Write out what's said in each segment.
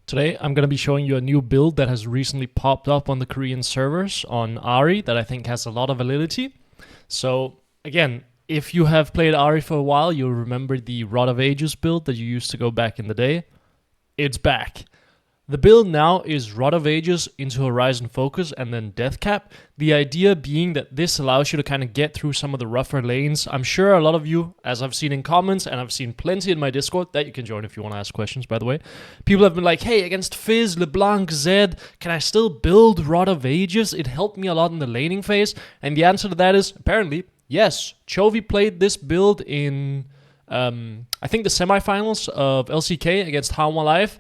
Today I'm going to be showing you a new build that has recently popped up on the Korean servers on Ahri that I think has a lot of validity. So again, if you have played Ahri for a while, you'll remember the Rod of Ages build that you used to go back in the day. It's back. The build now is Rod of Ages into Horizon Focus and then Death Cap. The idea being that this allows you to kind of get through some of the rougher lanes. I'm sure a lot of you, as I've seen in comments, and I've seen plenty in my Discord, that you can join if you want to ask questions, by the way. People have been like, hey, against Fizz, LeBlanc, Zed, can I still build Rod of Ages? It helped me a lot in the laning phase. And the answer to that is, apparently, yes. Chovy played this build in, I think, the semifinals of LCK against Hanwha Live.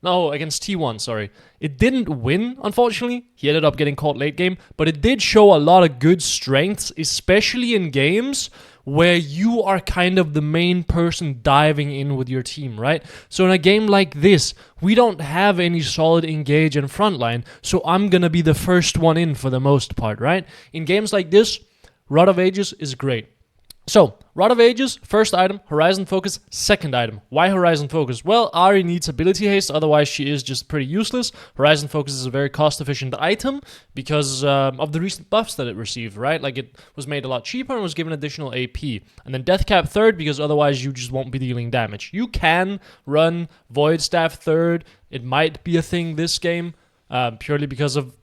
No, against T1, sorry. It didn't win, unfortunately. He ended up getting caught late game, but it did show a lot of good strengths, especially in games where you are kind of the main person diving in with your team, right? So in a game like this, we don't have any solid engage and frontline, so I'm gonna be the first one in for the most part, right? In games like this, Rod of Ages is great. So, Rod of Ages, first item, Horizon Focus, second item. Why Horizon Focus? Well, Ahri needs ability haste, otherwise she is just pretty useless. Horizon Focus is a very cost-efficient item because of the recent buffs that it received, right? Like, it was made a lot cheaper and was given additional AP. And then Death Cap third, because otherwise you just won't be dealing damage. You can run Void Staff third. It might be a thing this game, purely because of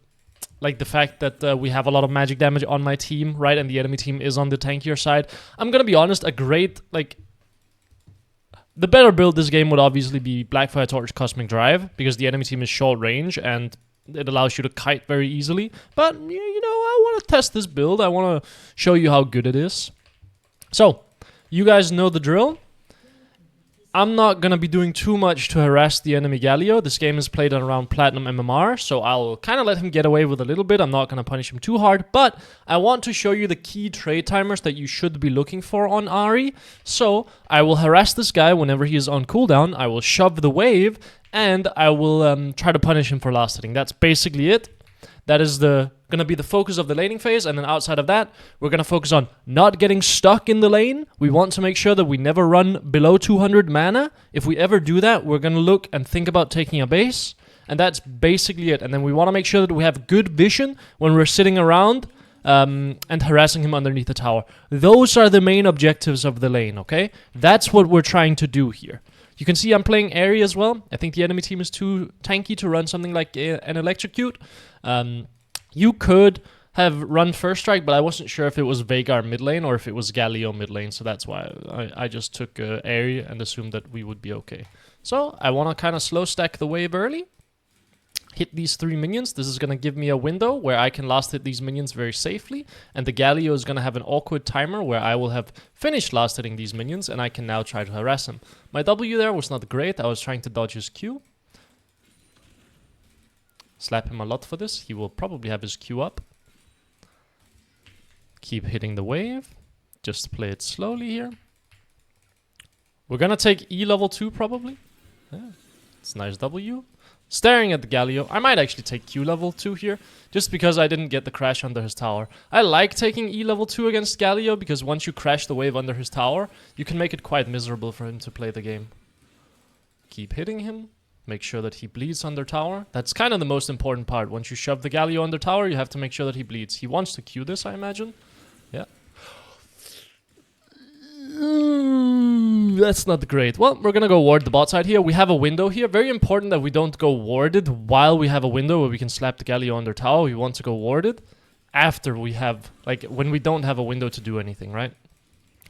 like the fact that we have a lot of magic damage on my team, right? And the enemy team is on the tankier side. I'm gonna be honest, the better build this game would obviously be Blackfire Torch Cosmic Drive, because the enemy team is short range and it allows you to kite very easily. But, you know, I want to test this build. I want to show you how good it is. So, you guys know the drill. I'm not going to be doing too much to harass the enemy Galio. This game is played on around Platinum MMR, so I'll kind of let him get away with a little bit. I'm not going to punish him too hard, but I want to show you the key trade timers that you should be looking for on Ahri. So I will harass this guy whenever he is on cooldown. I will shove the wave, and I will try to punish him for last hitting. That's basically it. That is going to be the focus of the laning phase, and then outside of that, we're going to focus on not getting stuck in the lane. We want to make sure that we never run below 200 mana. If we ever do that, we're going to look and think about taking a base, and that's basically it. And then we want to make sure that we have good vision when we're sitting around and harassing him underneath the tower. Those are the main objectives of the lane, okay? That's what we're trying to do here. You can see I'm playing Ahri as well. I think the enemy team is too tanky to run something like an Electrocute. You could have run First Strike, but I wasn't sure if it was Veigar mid lane or if it was Galio mid lane, so that's why I just took Ahri and assumed that we would be okay. So I want to kind of slow stack the wave early. Hit these 3 minions. This is going to give me a window where I can last hit these minions very safely. And the Galio is going to have an awkward timer where I will have finished last hitting these minions and I can now try to harass him. My W there was not great. I was trying to dodge his Q. Slap him a lot for this. He will probably have his Q up. Keep hitting the wave. Just play it slowly here. We're going to take E level 2 probably. Yeah, it's nice W. Staring at the Galio. I might actually take Q level 2 here, just because I didn't get the crash under his tower. I like taking E level 2 against Galio, because once you crash the wave under his tower, you can make it quite miserable for him to play the game. Keep hitting him. Make sure that he bleeds under tower. That's kind of the most important part. Once you shove the Galio under tower, you have to make sure that he bleeds. He wants to Q this, I imagine. Yeah. That's not great. Well, we're gonna go ward the bot side here. We have a window here. Very important that we don't go warded while we have a window where we can slap the Galio under tower. We want to go warded after we have, like, when we don't have a window to do anything, right?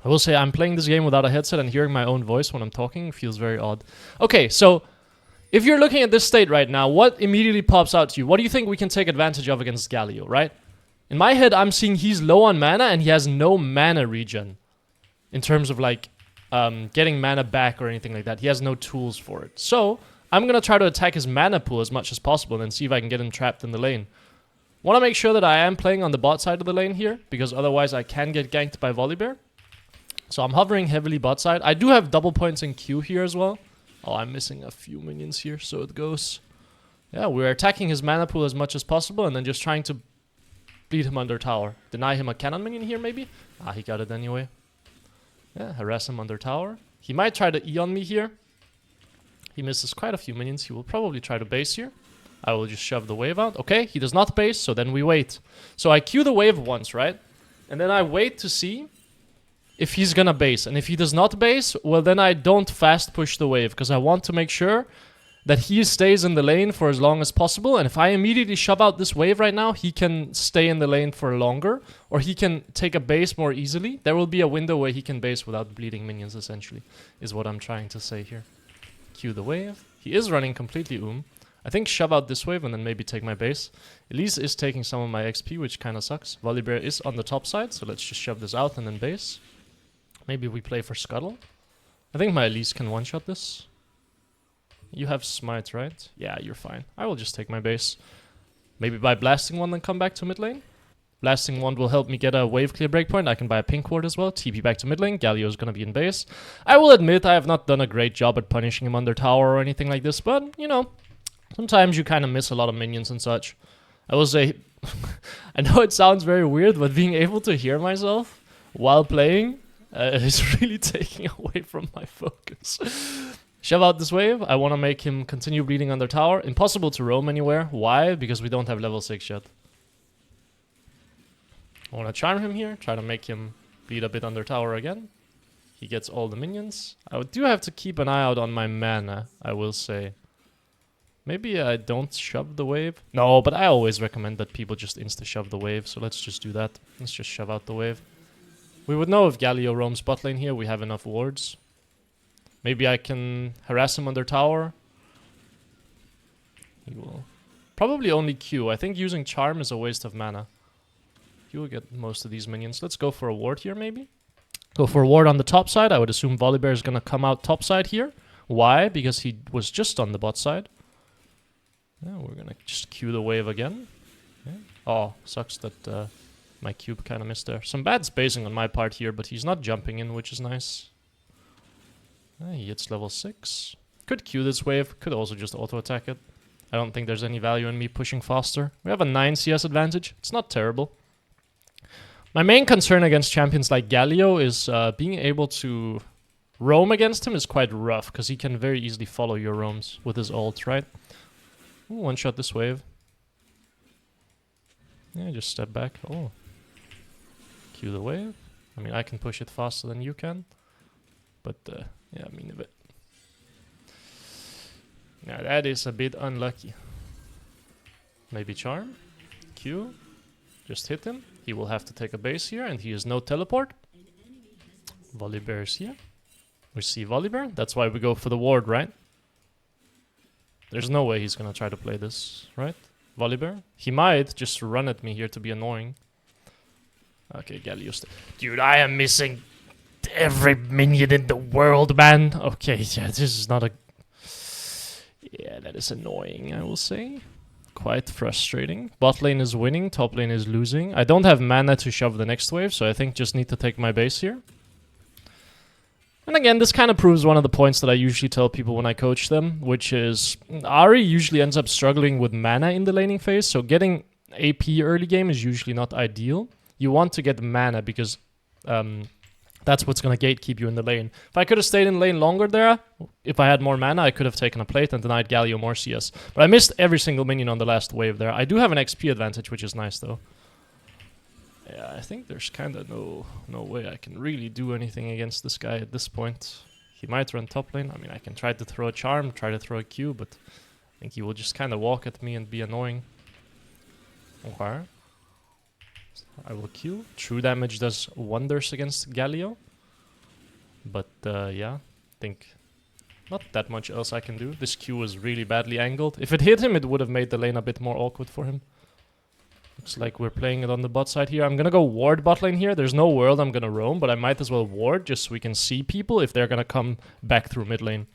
I will say I'm playing this game without a headset, and hearing my own voice when I'm talking feels very odd. Okay, so if you're looking at this state right now, what immediately pops out to you? What do you think we can take advantage of against Galio, right? In my head, I'm seeing he's low on mana and he has no mana regen. In terms of, like, getting mana back or anything like that. He has no tools for it. So, I'm going to try to attack his mana pool as much as possible and see if I can get him trapped in the lane. Want to make sure that I am playing on the bot side of the lane here, because otherwise I can get ganked by Volibear. So I'm hovering heavily bot side. I do have double points in Q here as well. Oh, I'm missing a few minions here, so it goes. Yeah, we're attacking his mana pool as much as possible and then just trying to bleed him under tower. Deny him a cannon minion here, maybe? Ah, he got it anyway. Yeah, harass him under tower. He might try to E on me here. He misses quite a few minions. He will probably try to base here. I will just shove the wave out. Okay, he does not base, so then we wait. So I queue the wave once, right? And then I wait to see if he's gonna base. And if he does not base, well then I don't fast push the wave, because I want to make sure that he stays in the lane for as long as possible. And if I immediately shove out this wave right now, he can stay in the lane for longer, or he can take a base more easily. There will be a window where he can base without bleeding minions, essentially, is what I'm trying to say here. Cue the wave. He is running completely I think shove out this wave and then maybe take my base. Elise is taking some of my XP, which kind of sucks. Volibear is on the top side, so let's just shove this out and then base. Maybe we play for Scuttle. I think my Elise can one-shot this. You have Smite, right? Yeah, you're fine. I will just take my base. Maybe buy Blasting Wand and come back to mid lane. Blasting Wand will help me get a wave clear breakpoint. I can buy a pink ward as well. TP back to mid lane. Galio is going to be in base. I will admit I have not done a great job at punishing him under tower or anything like this, but, you know, sometimes you kind of miss a lot of minions and such. I will say, I know it sounds very weird, but being able to hear myself while playing is really taking away from my focus. Shove out this wave. I want to make him continue bleeding under tower. Impossible to roam anywhere. Why? Because we don't have level 6 yet. I want to charm him here. Try to make him bleed a bit under tower again. He gets all the minions. I do have to keep an eye out on my mana, I will say. Maybe I don't shove the wave. No, but I always recommend that people just insta-shove the wave. So let's just do that. Let's just shove out the wave. We would know if Galio roams bot lane here. We have enough wards. Maybe I can harass him under tower. He will probably only Q. I think using charm is a waste of mana. He will get most of these minions. Let's go for a ward here, maybe. Go for a ward on the top side. I would assume Volibear is going to come out top side here. Why? Because he was just on the bot side. Yeah, we're going to just Q the wave again. Yeah. Oh, sucks that my cube kind of missed there. Some bad spacing on my part here, but he's not jumping in, which is nice. He hits level 6. Could Q this wave. Could also just auto-attack it. I don't think there's any value in me pushing faster. We have a 9 CS advantage. It's not terrible. My main concern against champions like Galio is being able to roam against him is quite rough, because he can very easily follow your roams with his ult, right? Ooh, one-shot this wave. Yeah, just step back. Oh. Cue the wave. I mean, I can push it faster than you can. But, yeah, I mean, a bit. Now, that is a bit unlucky. Maybe charm. Q. Just hit him. He will have to take a base here, and he has no teleport. Volibear is here. We see Volibear. That's why we go for the ward, right? There's no way he's gonna try to play this, right? Volibear. He might just run at me here to be annoying. Okay, Galio. Dude, I am missing every minion in the world, man. Okay, yeah, this is not a... Yeah, that is annoying, I will say. Quite frustrating. Bot lane is winning, top lane is losing. I don't have mana to shove the next wave, so I think just need to take my base here. And again, this kind of proves one of the points that I usually tell people when I coach them, which is Ahri usually ends up struggling with mana in the laning phase, so getting AP early game is usually not ideal. You want to get mana because that's what's going to gatekeep you in the lane. If I could have stayed in lane longer there, if I had more mana, I could have taken a plate and denied Galio more CS. But I missed every single minion on the last wave there. I do have an XP advantage, which is nice though. Yeah, I think there's kind of no way I can really do anything against this guy at this point. He might run top lane. I mean, I can try to throw a charm, try to throw a Q, but I think he will just kind of walk at me and be annoying. Okay. I will Q. True damage does wonders against Galio. But yeah, I think not that much else I can do. This Q was really badly angled. If it hit him, it would have made the lane a bit more awkward for him. Looks like we're playing it on the bot side here. I'm gonna go ward bot lane here. There's no world I'm gonna roam, but I might as well ward just so we can see people if they're gonna come back through mid lane.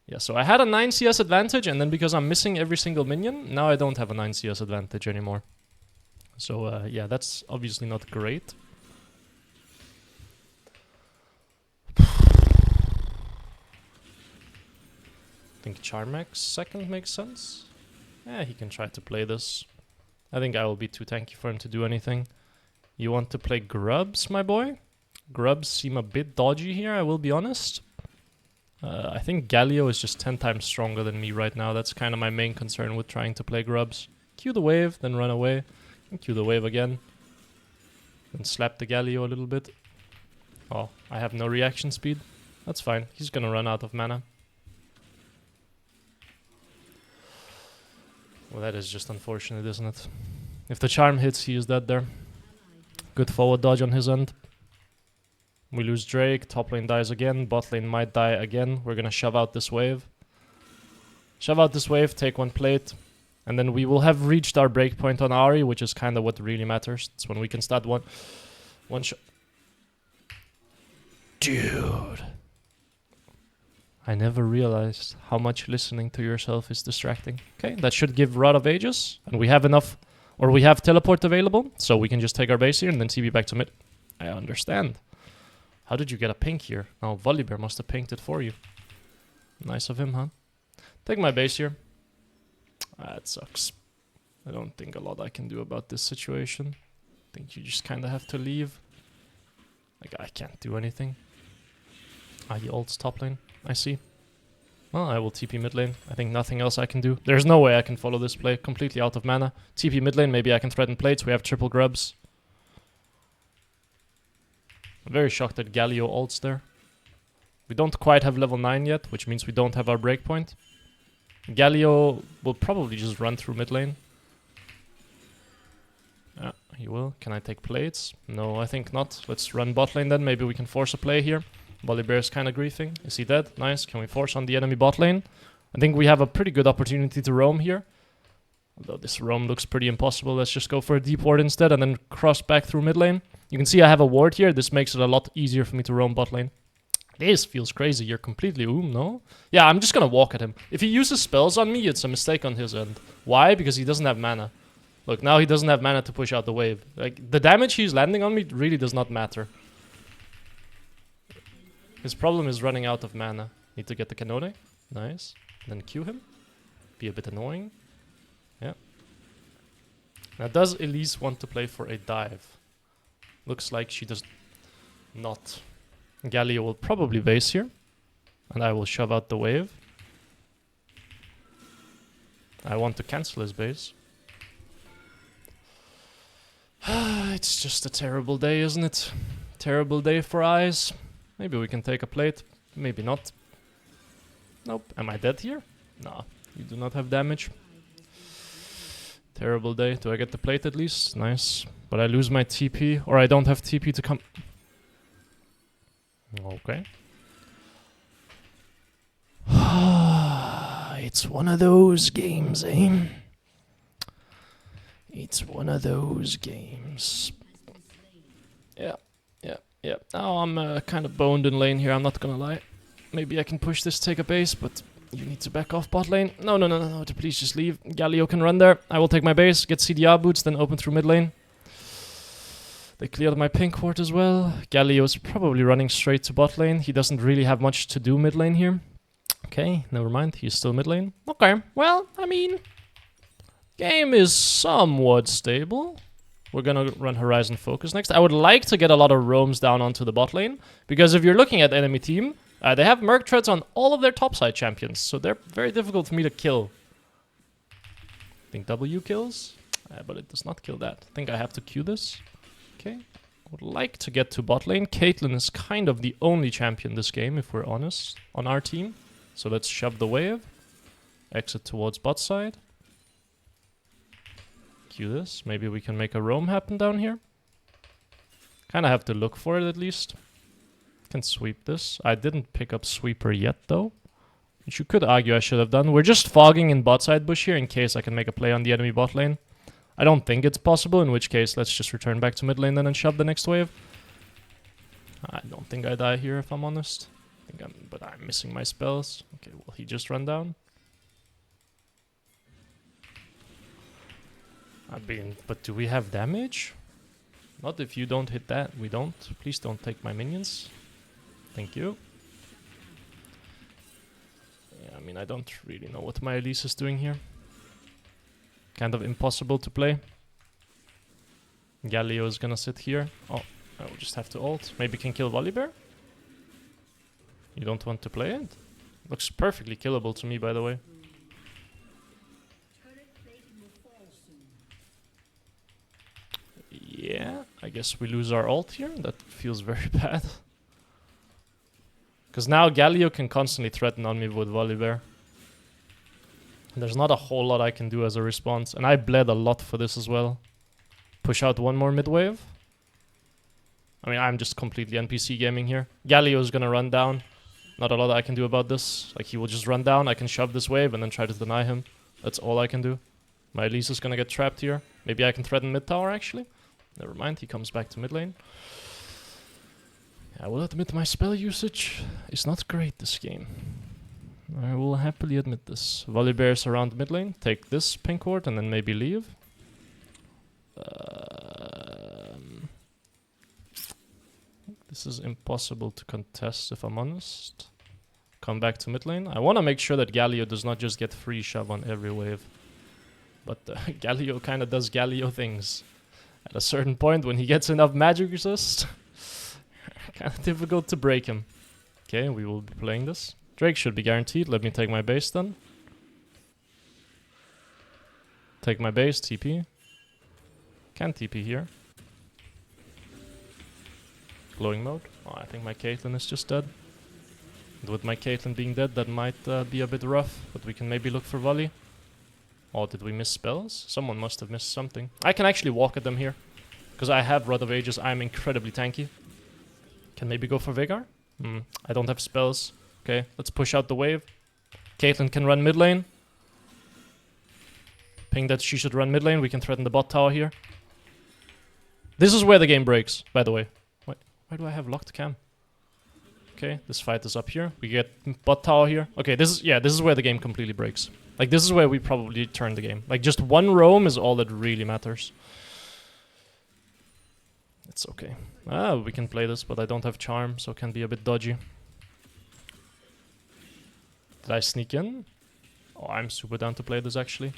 Yeah, so I had a 9 CS advantage, and then because I'm missing every single minion, now I don't have a 9 CS advantage anymore. So yeah, that's obviously not great. I think Charmax second makes sense. Yeah, he can try to play this. I think I will be too tanky for him to do anything. You want to play Grubs, my boy? Grubs seem a bit dodgy here, I will be honest. I think Galio is just 10 times stronger than me right now. That's kind of my main concern with trying to play grubs. Q the wave, then run away. And Q the wave again. Then slap the Galio a little bit. Oh, I have no reaction speed. That's fine. He's gonna run out of mana. Well, that is just unfortunate, isn't it? If the charm hits, he is dead there. Good forward dodge on his end. We lose Drake, top lane dies again, bot lane might die again. We're gonna shove out this wave. Shove out this wave, take one plate. And then we will have reached our breakpoint on Ahri, which is kind of what really matters. It's when we can start one shot. Dude. I never realized how much listening to yourself is distracting. Okay, that should give Rod of Ages. And we have enough, or we have teleport available. So we can just take our base here and then TP back to mid. I understand. How did you get a pink here? Oh, Volibear must have pinked it for you. Nice of him, huh? Take my base here. That sucks. I don't think a lot I can do about this situation. I think you just kind of have to leave. Like, I can't do anything. He ults top lane. I see. Well, I will TP mid lane. I think nothing else I can do. There's no way I can follow this play. Completely out of mana. TP mid lane. Maybe I can threaten plates. We have triple grubs. I'm very shocked that Galio ults there. We don't quite have level 9 yet, which means we don't have our breakpoint. Galio will probably just run through mid lane. Yeah, he will. Can I take plates? No, I think not. Let's run bot lane then. Maybe we can force a play here. Volibear is kind of griefing. Is he dead? Nice. Can we force on the enemy bot lane? I think we have a pretty good opportunity to roam here. Although this roam looks pretty impossible. Let's just go for a deep ward instead and then cross back through mid lane. You can see I have a ward here. This makes it a lot easier for me to roam bot lane. This feels crazy. You're completely no? Yeah, I'm just gonna walk at him. If he uses spells on me, it's a mistake on his end. Why? Because he doesn't have mana. Look, now he doesn't have mana to push out the wave. Like, the damage he's landing on me really does not matter. His problem is running out of mana. Need to get the Canone. Nice. Then Q him. Be a bit annoying. Yeah. Now, does Elise want to play for a dive? Looks like she does not. Galio will probably base here. And I will shove out the wave. I want to cancel his base. It's just a terrible day, isn't it? Terrible day for eyes. Maybe we can take a plate. Maybe not. Nope. Am I dead here? Nah. You do not have damage. Terrible day. Do I get the plate at least? Nice. But I lose my TP. Or I don't have TP to come... Okay. It's one of those games, eh? It's one of those games. Yeah. Now I'm kind of boned in lane here, I'm not gonna lie. Maybe I can push this, take a base, but you need to back off bot lane. No, please just leave. Galio can run there. I will take my base, get CDR boots, then open through mid lane. They cleared my pink ward as well. Galio's probably running straight to bot lane. He doesn't really have much to do mid lane here. Okay, never mind. He's still mid lane. Okay, well, I mean... Game is somewhat stable. We're gonna run Horizon Focus next. I would like to get a lot of roams down onto the bot lane. Because if you're looking at the enemy team, they have Merc Treads on all of their topside champions. So they're very difficult for me to kill. I think W kills. But it does not kill that. I think I have to Q this. Okay. I would like to get to bot lane. Caitlyn is kind of the only champion this game, if we're honest, on our team. So let's shove the wave. Exit towards bot side. Q this. Maybe we can make a roam happen down here. Kind of have to look for it at least. Can sweep this. I didn't pick up sweeper yet though. Which you could argue I should have done. We're just fogging in bot side bush here in case I can make a play on the enemy bot lane. I don't think it's possible, in which case let's just return back to mid lane then and shove the next wave. I don't think I die here if I'm honest. But I'm missing my spells. Okay, will he just run down? But do we have damage? Not if you don't hit that. We don't. Please don't take my minions. Thank you. Yeah, I mean, I don't really know what my Elise is doing here. Kind of impossible to play. Galio is gonna sit here. Oh, I will just have to ult. Maybe can kill Volibear? You don't want to play it? Looks perfectly killable to me, by the way. Yeah, I guess we lose our ult here. That feels very bad. Because now Galio can constantly threaten on me with Volibear. There's not a whole lot I can do as a response. And I bled a lot for this as well. Push out one more mid wave. I mean, I'm just completely NPC gaming here. Galio is gonna run down. Not a lot I can do about this. Like, he will just run down. I can shove this wave and then try to deny him. That's all I can do. My Elise is gonna get trapped here. Maybe I can threaten mid tower, actually. Never mind, he comes back to mid lane. I will admit my spell usage is not great this game. I will happily admit this. Volibear's around mid lane. Take this pink ward and then maybe leave. This is impossible to contest if I'm honest. Come back to mid lane. I want to make sure that Galio does not just get free shove on every wave. But Galio kind of does Galio things. At a certain point, when he gets enough magic resist, kind of difficult to break him. Okay, we will be playing this. Drake should be guaranteed. Let me take my base then. Take my base, TP. Can't TP here. Glowing mode. Oh, I think my Caitlyn is just dead. And with my Caitlyn being dead, that might be a bit rough. But we can maybe look for volley. Oh, did we miss spells? Someone must have missed something. I can actually walk at them here. Because I have Rod of Ages. I'm incredibly tanky. Can maybe go for Veigar? I don't have spells. Okay, let's push out the wave. Caitlyn can run mid lane. Ping that she should run mid lane. We can threaten the bot tower here. This is where the game breaks, by the way. Why do I have locked cam? Okay, this fight is up here. We get bot tower here. Okay, this is where the game completely breaks. Like, this is where we probably turn the game. Like, just one roam is all that really matters. It's okay. We can play this, but I don't have charm, so it can be a bit dodgy. Did I sneak in? Oh, I'm super down to play this, actually.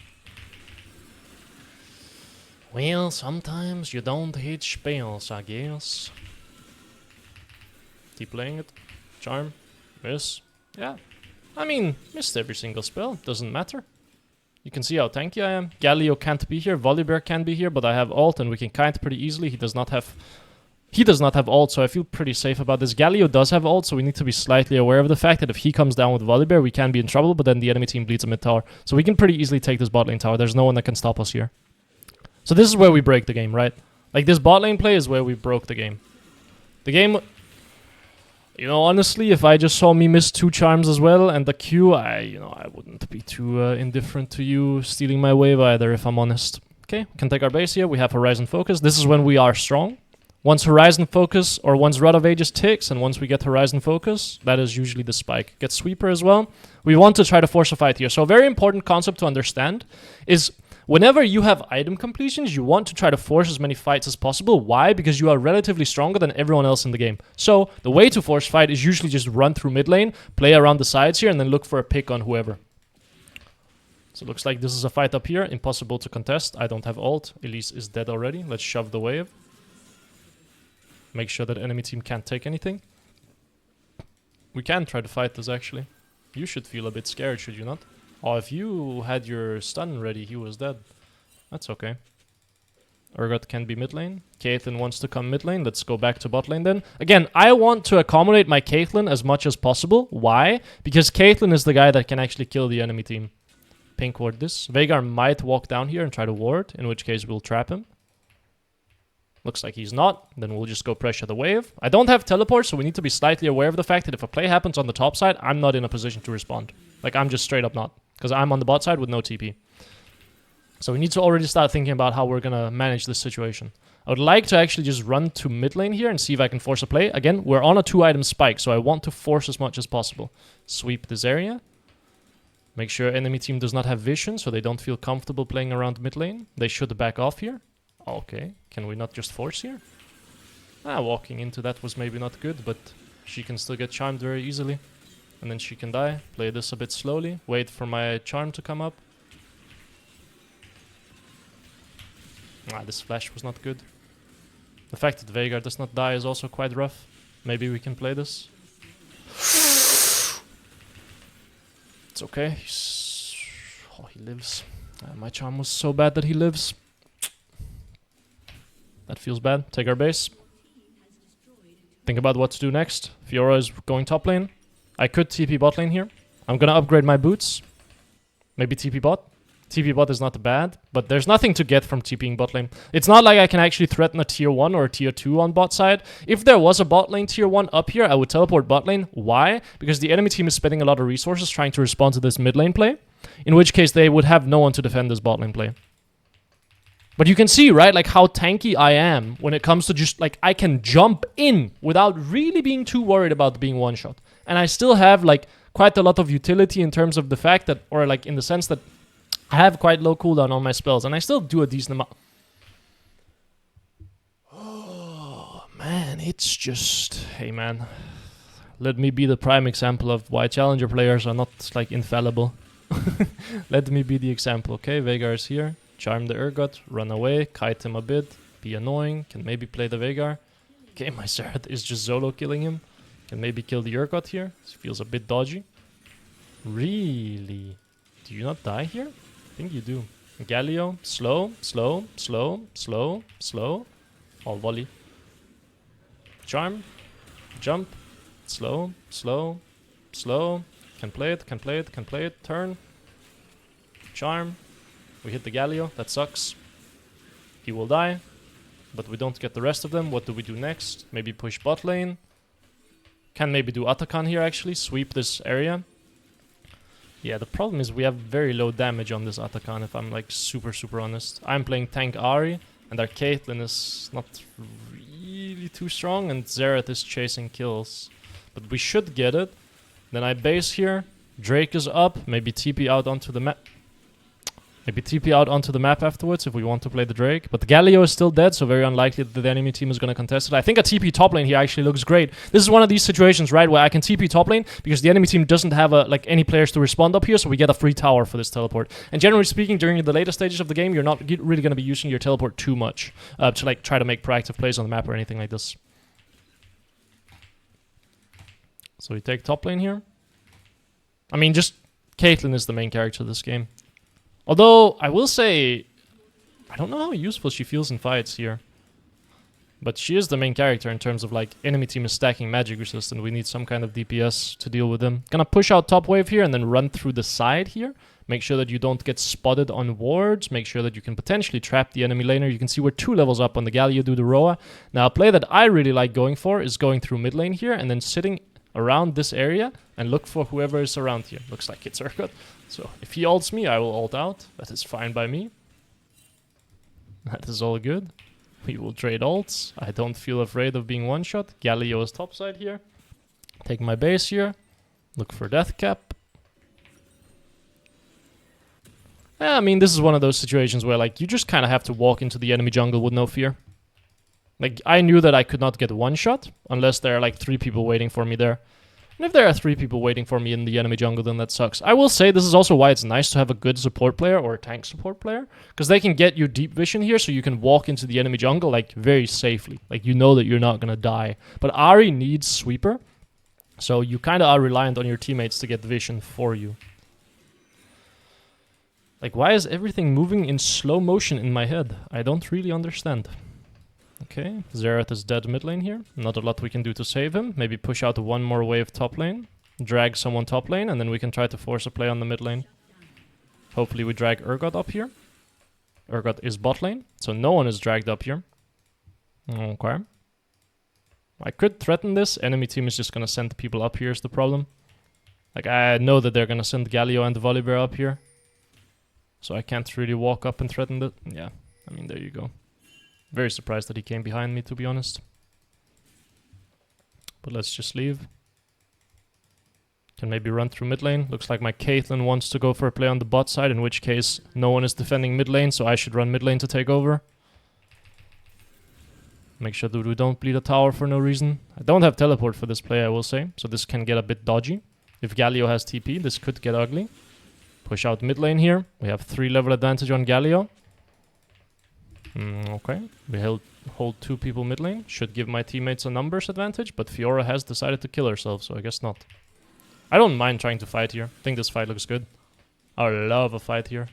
Well, sometimes you don't hit spells, I guess. Keep playing it. Charm. Miss. Yeah. I mean, missed every single spell. Doesn't matter. You can see how tanky I am. Galio can't be here. Volibear can be here, but I have ult and we can kite pretty easily. He does not have ult, so I feel pretty safe about this. Galio does have ult, so we need to be slightly aware of the fact that if he comes down with Volibear, we can be in trouble, but then the enemy team bleeds a mid tower. So we can pretty easily take this bot lane tower. There's no one that can stop us here. So this is where we break the game, right? Like, this bot lane play is where we broke the game. The game... You know, honestly, if I just saw me miss 2 charms as well and the Q, I wouldn't be too indifferent to you stealing my wave either, if I'm honest. Okay, we can take our base here. We have Horizon Focus. This is when we are strong. Once Horizon Focus, or once Rod of Ages ticks, and once we get Horizon Focus, that is usually the spike. Get Sweeper as well. We want to try to force a fight here. So a very important concept to understand is... Whenever you have item completions, you want to try to force as many fights as possible. Why? Because you are relatively stronger than everyone else in the game. So, the way to force fight is usually just run through mid lane, play around the sides here, and then look for a pick on whoever. So it looks like this is a fight up here. Impossible to contest. I don't have ult. Elise is dead already. Let's shove the wave. Make sure that enemy team can't take anything. We can try to fight this, actually. You should feel a bit scared, should you not? Oh, if you had your stun ready, he was dead. That's okay. Urgot can be mid lane. Caitlyn wants to come mid lane. Let's go back to bot lane then. Again, I want to accommodate my Caitlyn as much as possible. Why? Because Caitlyn is the guy that can actually kill the enemy team. Pink ward this. Veigar might walk down here and try to ward, in which case we'll trap him. Looks like he's not. Then we'll just go pressure the wave. I don't have teleport, so we need to be slightly aware of the fact that if a play happens on the top side, I'm not in a position to respond. Like, I'm just straight up not. Because I'm on the bot side with no TP. So we need to already start thinking about how we're going to manage this situation. I would like to actually just run to mid lane here and see if I can force a play. Again, we're on a 2-item spike, so I want to force as much as possible. Sweep this area. Make sure enemy team does not have vision, so they don't feel comfortable playing around mid lane. They should back off here. Okay, can we not just force here? Walking into that was maybe not good, but she can still get charmed very easily. And then she can die. Play this a bit slowly. Wait for my charm to come up. This flash was not good. The fact that Veigar does not die is also quite rough. Maybe we can play this. It's okay. Oh, he lives. My charm was so bad that he lives. That feels bad. Take our base. Think about what to do next. Fiora is going top lane. I could TP bot lane here. I'm gonna upgrade my boots. Maybe TP bot. TP bot is not bad, but there's nothing to get from TPing bot lane. It's not like I can actually threaten a tier 1 or a tier 2 on bot side. If there was a bot lane tier 1 up here, I would teleport bot lane. Why? Because the enemy team is spending a lot of resources trying to respond to this mid lane play, in which case they would have no one to defend this bot lane play. But you can see, right, like how tanky I am when it comes to just, like, I can jump in without really being too worried about being one-shot. And I still have, like, quite a lot of utility in terms of the fact that, or like in the sense that I have quite low cooldown on my spells, and I still do a decent amount. Oh, man, it's just... Hey, man. Let me be the prime example of why challenger players are not, like, infallible. Let me be the example, okay? Veigar is here. Charm the Urgot, run away, kite him a bit, be annoying, can maybe play the Veigar. Okay, my Zerath is just solo killing him. Can maybe kill the Urgot here. This feels a bit dodgy. Really? Do you not die here? I think you do. Galio, slow, slow, slow, slow, slow. All volley. Charm, jump, slow, slow, slow. Can play it, can play it, can play it. Turn. Charm. We hit the Galio, that sucks. He will die, but we don't get the rest of them. What do we do next? Maybe push bot lane. Can maybe do Atakan here actually, sweep this area. Yeah, the problem is we have very low damage on this Atakan, if I'm like super honest. I'm playing tank Ahri, and our Caitlyn is not really too strong, and Zerath is chasing kills. But we should get it. Then I base here, Drake is up, maybe TP out onto the map. Maybe TP out onto the map afterwards if we want to play the Drake. But the Galio is still dead, so very unlikely that the enemy team is going to contest it. I think a TP top lane here actually looks great. This is one of these situations, right, where I can TP top lane because the enemy team doesn't have like any players to respond up here, so we get a free tower for this teleport. And generally speaking, during the later stages of the game, you're not really going to be using your teleport too much to like try to make proactive plays on the map or anything like this. So we take top lane here. I mean, just Caitlyn is the main character of this game. Although, I will say, I don't know how useful she feels in fights here. But she is the main character in terms of, like, enemy team is stacking magic resist and we need some kind of DPS to deal with them. Gonna push out top wave here and then run through the side here. Make sure that you don't get spotted on wards. Make sure that you can potentially trap the enemy laner. You can see we're 2 levels up on the Galio do the Roa. Now, a play that I really like going for is going through mid lane here and then sitting around this area and look for whoever is around here. Looks like it's Urgot. So if he ults me, I will ult out. That is fine by me. That is all good. We will trade ults. I don't feel afraid of being one-shot. Galio is topside here. Take my base here. Look for death cap. Yeah, I mean, this is one of those situations where, like, you just kind of have to walk into the enemy jungle with no fear. Like, I knew that I could not get one shot unless there are, like, 3 people waiting for me there. And if there are 3 people waiting for me in the enemy jungle, then that sucks. I will say this is also why it's nice to have a good support player or a tank support player. Because they can get your deep vision here, so you can walk into the enemy jungle, like, very safely. Like, you know that you're not gonna die. But Ahri needs sweeper, so you kind of are reliant on your teammates to get vision for you. Like, why is everything moving in slow motion in my head? I don't really understand. Okay, Zerath is dead mid lane here. Not a lot we can do to save him. Maybe push out 1 more wave top lane. Drag someone top lane, and then we can try to force a play on the mid lane. Hopefully we drag Urgot up here. Urgot is bot lane, so no one is dragged up here. Okay. I could threaten this. Enemy team is just gonna send people up here is the problem. Like, I know that they're gonna send Galio and the Volibear up here. So I can't really walk up and threaten it. Yeah, I mean, there you go. Very surprised that he came behind me, to be honest. But let's just leave. Can maybe run through mid lane. Looks like my Caitlyn wants to go for a play on the bot side, in which case no one is defending mid lane, so I should run mid lane to take over. Make sure that we don't bleed a tower for no reason. I don't have teleport for this play, I will say, so this can get a bit dodgy. If Galio has TP, this could get ugly. Push out mid lane here. We have 3 level advantage on Galio. Okay, we hold 2 people mid lane. Should give my teammates a numbers advantage, but Fiora has decided to kill herself, so I guess not. I don't mind trying to fight here. I think this fight looks good. I love a fight here.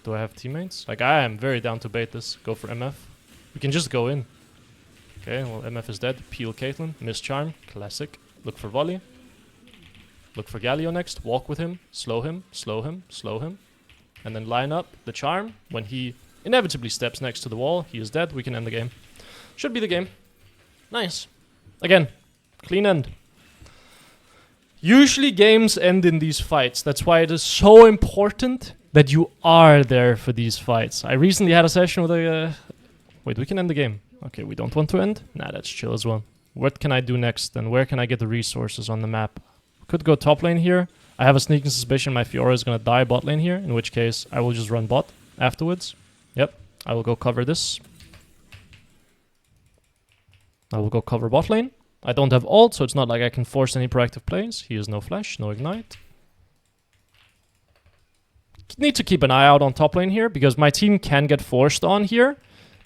Do I have teammates? Like, I am very down to bait this. Go for MF. We can just go in. Okay, well, MF is dead. Peel Caitlyn. Miss Charm. Classic. Look for volley. Look for Galio next. Walk with him. Slow him. Slow him. Slow him. And then line up the charm. When he inevitably steps next to the wall, he is dead. We can end the game. Should be the game. Nice. Again, clean end. Usually games end in these fights. That's why it is so important that you are there for these fights. I recently had a session with a... Wait, we can end the game. Okay, we don't want to end? Nah, that's chill as well. What can I do next? And where can I get the resources on the map? Could go top lane here. I have a sneaking suspicion my Fiora is going to die bot lane here, in which case I will just run bot afterwards. Yep, I will go cover this. I will go cover bot lane. I don't have ult, so it's not like I can force any proactive plays. He has no flash, no ignite. Need to keep an eye out on top lane here, because my team can get forced on here.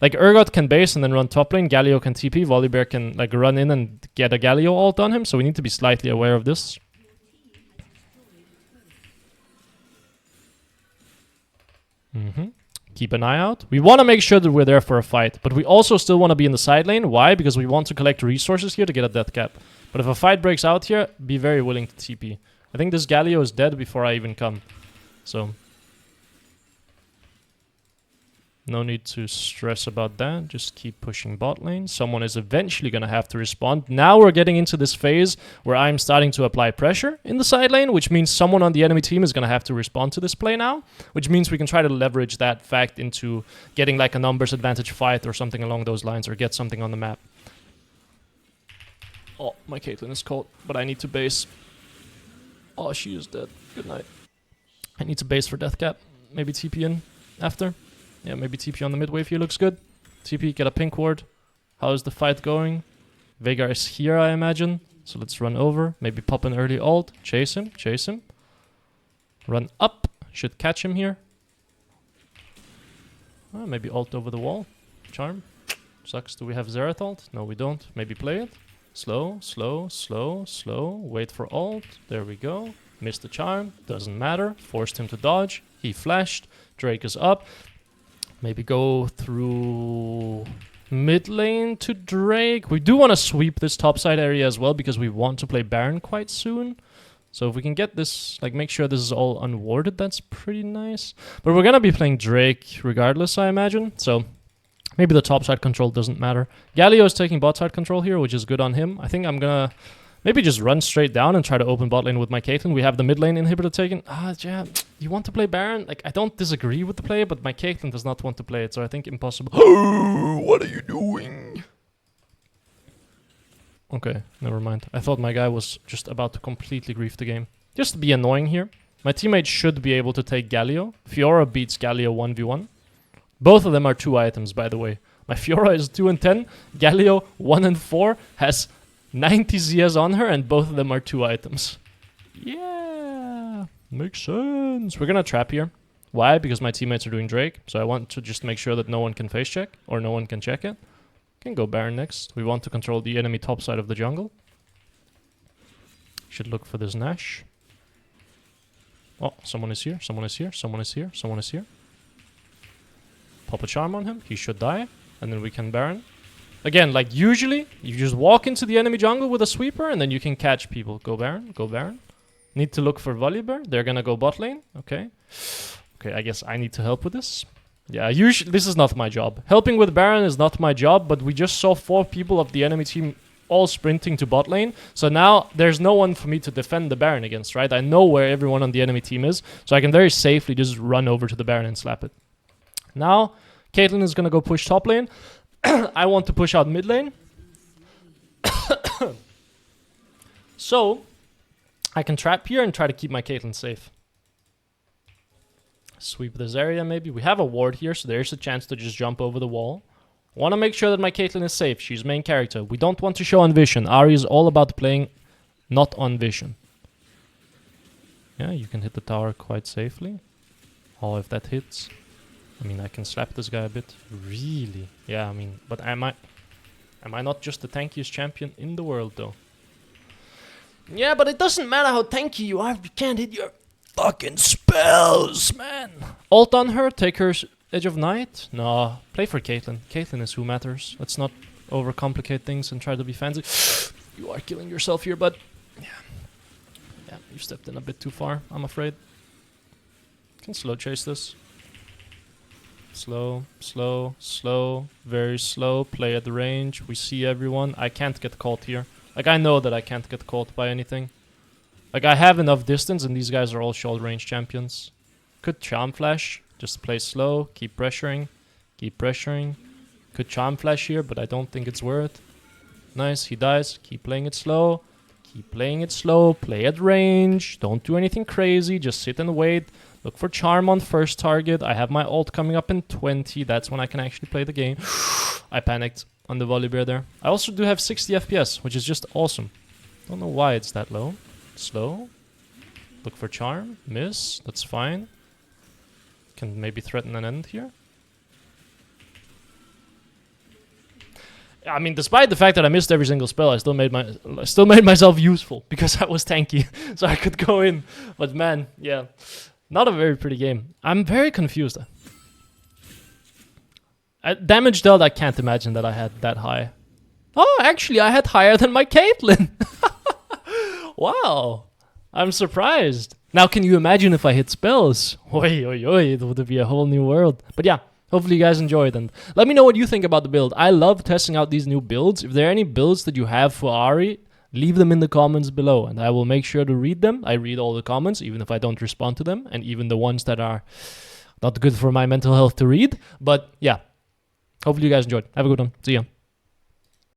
Like, Urgot can base and then run top lane. Galio can TP. Volibear can, like, run in and get a Galio ult on him, so we need to be slightly aware of this. Keep an eye out. We want to make sure that we're there for a fight, but we also still want to be in the side lane. Why? Because we want to collect resources here to get a death cap. But if a fight breaks out here, be very willing to TP. I think this Galio is dead before I even come. So, no need to stress about that. Just keep pushing bot lane. Someone is eventually going to have to respond. Now we're getting into this phase where I'm starting to apply pressure in the side lane, which means someone on the enemy team is going to have to respond to this play now, which means we can try to leverage that fact into getting like a numbers advantage fight or something along those lines, or get something on the map. Oh, my Caitlyn is cold, but I need to base. Oh, she is dead. Good night. I need to base for death cap. Maybe TP in after. Yeah, maybe TP on the mid wave here looks good. TP, get a pink ward. How is the fight going? Veigar is here, I imagine. So let's run over. Maybe pop an early ult. Chase him, chase him. Run up. Should catch him here. Maybe ult over the wall. Charm. Sucks. Do we have Xerath ult? No, we don't. Maybe play it. Slow, slow, slow, slow. Wait for ult. There we go. Missed the charm. Doesn't matter. Forced him to dodge. He flashed. Drake is up. Maybe go through mid lane to Drake. We do want to sweep this top side area as well, because we want to play Baron quite soon. So if we can get this, like, make sure this is all unwarded, that's pretty nice. But we're going to be playing Drake regardless, I imagine. So maybe the top side control doesn't matter. Galio is taking bot side control here, which is good on him. I think I'm going to maybe just run straight down and try to open bot lane with my Caitlyn. We have the mid lane inhibitor taken. Yeah, you want to play Baron? Like, I don't disagree with the play, but my Caitlyn does not want to play it, so I think impossible. What are you doing? Okay, never mind. I thought my guy was just about to completely grief the game. Just to be annoying here. My teammate should be able to take Galio. Fiora beats Galio 1v1. Both of them are 2 items, by the way. My Fiora is 2 and 10. Galio 1 and 4 has 90 ZS on her, and both of them are 2 items. Yeah, makes sense. We're gonna trap here. Why? Because my teammates are doing Drake, so I want to just make sure that no one can face check, or no one can check it. Can go Baron next. We want to control the enemy top side of the jungle. Should look for this Nash. Oh, someone is here, someone is here, someone is here, someone is here. Pop a charm on him, he should die, and then we can Baron. Again, like usually, you just walk into the enemy jungle with a sweeper and then you can catch people. Go Baron, go Baron. Need to look for Volibear. They're gonna go bot lane. Okay. Okay, I guess I need to help with this. Yeah, usually this is not my job. Helping with Baron is not my job, but we just saw 4 people of the enemy team all sprinting to bot lane. So now there's no one for me to defend the Baron against, right? I know where everyone on the enemy team is, so I can very safely just run over to the Baron and slap it. Now, Caitlyn is gonna go push top lane. I want to push out mid lane. So, I can trap here and try to keep my Caitlyn safe. Sweep this area maybe. We have a ward here, so there's a chance to just jump over the wall. Want to make sure that my Caitlyn is safe. She's main character. We don't want to show on vision. Ahri is all about playing not on vision. Yeah, you can hit the tower quite safely. Oh, if that hits. I mean, I can slap this guy a bit. Really? Yeah, I mean, but am I not just the tankiest champion in the world, though? Yeah, but it doesn't matter how tanky you are if you can't hit your fucking spells, man. Ult on her, take her Edge of Night? No, play for Caitlyn. Caitlyn is who matters. Let's not overcomplicate things and try to be fancy. You are killing yourself here, but yeah, you stepped in a bit too far, I'm afraid. Can slow chase this. Slow, slow, slow, very slow. Play at the range. We see everyone. I can't get caught here. Like, I know that I can't get caught by anything. Like, I have enough distance, and these guys are all short range champions. Could Charm Flash. Just play slow. Keep pressuring. Keep pressuring. Could Charm Flash here, but I don't think it's worth. Nice, he dies. Keep playing it slow. Keep playing it slow. Play at range. Don't do anything crazy. Just sit and wait. Look for Charm on first target. I have my ult coming up in 20. That's when I can actually play the game. I panicked on the Volibear there. I also do have 60 FPS, which is just awesome. Don't know why it's that low. Slow. Look for Charm. Miss. That's fine. Can maybe threaten an end here. I mean, despite the fact that I missed every single spell, I still made myself useful because I was tanky, so I could go in. But man, yeah, not a very pretty game. I'm very confused. Damage dealt, I can't imagine that I had that high. Oh, actually, I had higher than my Caitlyn. Wow, I'm surprised. Now, can you imagine if I hit spells? Oi, oi, oi, it would be a whole new world. But yeah. Hopefully you guys enjoyed, and let me know what you think about the build. I love testing out these new builds. If there are any builds that you have for Ahri, leave them in the comments below, and I will make sure to read them. I read all the comments, even if I don't respond to them, and even the ones that are not good for my mental health to read. But yeah, hopefully you guys enjoyed. Have a good one. See ya.